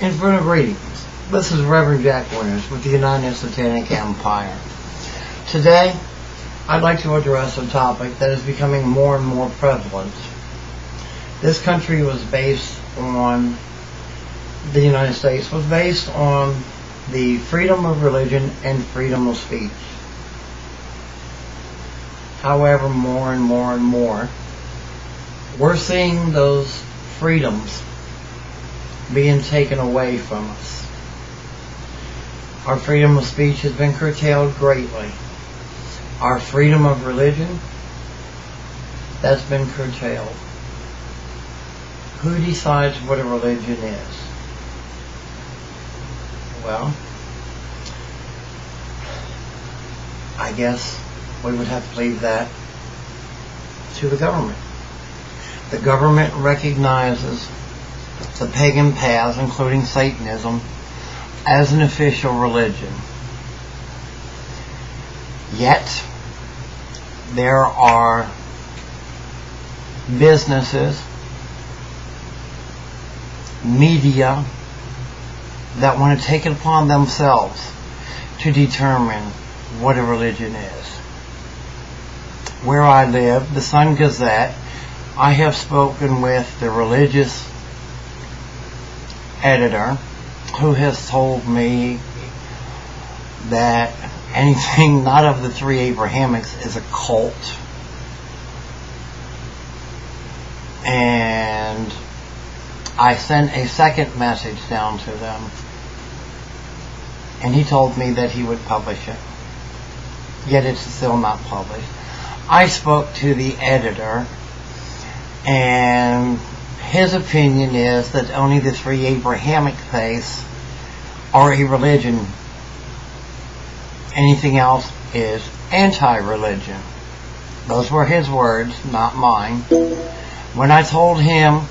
Infinite greetings. This is Reverend Jack Winters with the United Satanic Empire. Today, I'd like to address a topic that is becoming more and more prevalent. This country was based on, the United States was based on the freedom of religion and freedom of speech. However, more and more and more, we're seeing those freedoms being taken away from us. Our freedom of speech has been curtailed greatly. Our freedom of religion, that's been curtailed. Who decides what a religion is? Well, I guess we would have to leave that to the government. The government recognizes the pagan paths, including Satanism, as an official religion. Yet, there are businesses, media, that want to take it upon themselves to determine what a religion is. Where I live, the Sun Gazette, I have spoken with the religious editor who has told me that anything not of the three Abrahamics is a cult. And I sent a second message down to them, and he told me that he would publish it. Yet it's still not published. I spoke to the editor, and his opinion is that only the three Abrahamic faiths are a religion. Anything else is anti-religion. Those were his words, not mine. When I told him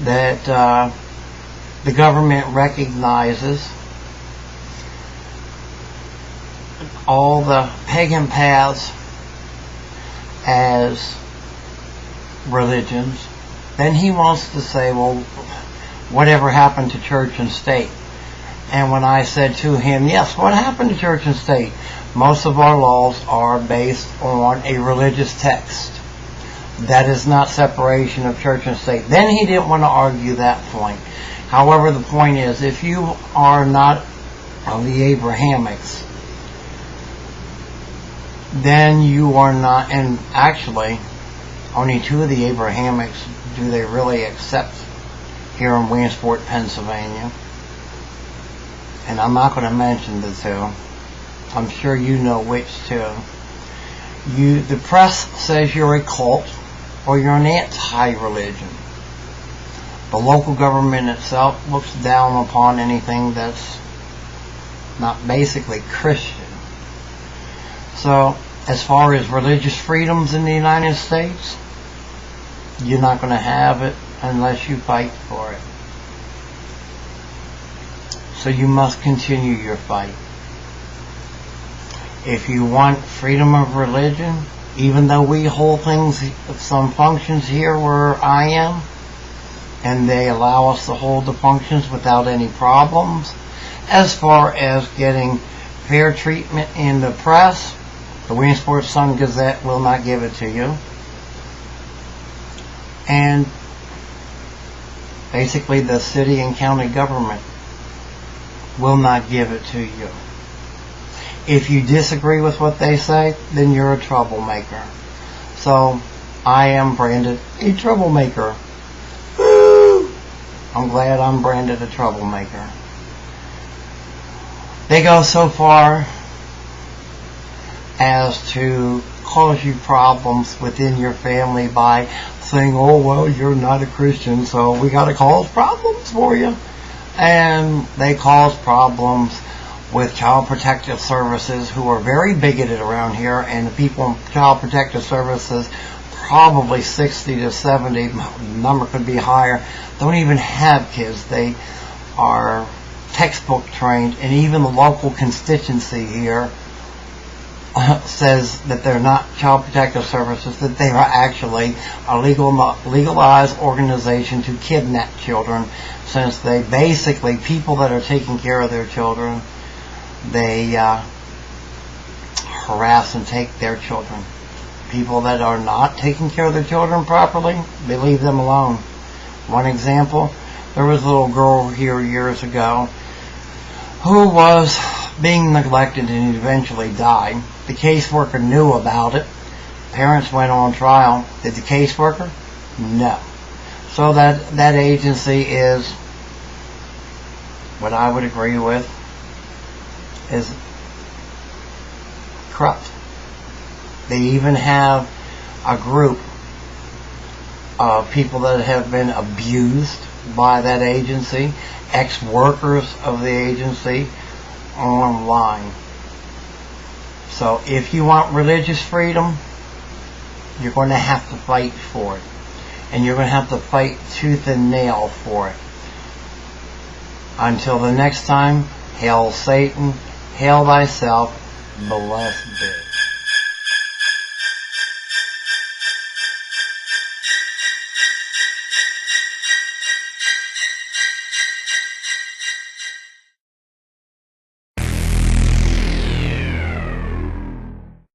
that the government recognizes all the pagan paths as religions, then he wants to say, well, whatever happened to church and state? And when I said to him, yes, what happened to church and state? Most of our laws are based on a religious text. That is not separation of church and state. Then he didn't want to argue that point. However, the point is, if you are not of the Abrahamics, then you are not, and actually, only two of the Abrahamics do they really accept here in Williamsport, Pennsylvania. And I'm not going to mention the two. I'm sure you know which two. The press says you're a cult or you're an anti-religion. The local government itself looks down upon anything that's not basically Christian. So, as far as religious freedoms in the United States, you're not going to have it unless you fight for it. So you must continue your fight. If you want freedom of religion, even though we hold some functions here where I am, and they allow us to hold the functions without any problems, as far as getting fair treatment in the press, the Williamsport Sun Gazette will not give it to you. And basically the city and county government will not give it to you. If you disagree with what they say, then you're a troublemaker. So, I am branded a troublemaker. Woo! I'm glad I'm branded a troublemaker. They go so far as to cause you problems within your family by saying, oh, well, you're not a Christian, so we got to cause problems for you. And they cause problems with Child Protective Services, who are very bigoted around here, and the people in Child Protective Services, probably 60 to 70, the number could be higher, don't even have kids. They are textbook trained, and even the local constituency here says that they're not child protective services, that they are actually a legalized organization to kidnap children, since they basically, people that are taking care of their children, they harass and take their children. People that are not taking care of their children properly, they leave them alone. One example, there was a little girl here years ago who was being neglected and eventually died. The caseworker knew about it. Parents went on trial. Did the caseworker? No. So that agency is, what I would agree with, is corrupt. They even have a group of people that have been abused by that agency, ex-workers of the agency, online. So if you want religious freedom, you're going to have to fight for it. And you're going to have to fight tooth and nail for it. Until the next time, hail Satan, hail thyself, blessed be.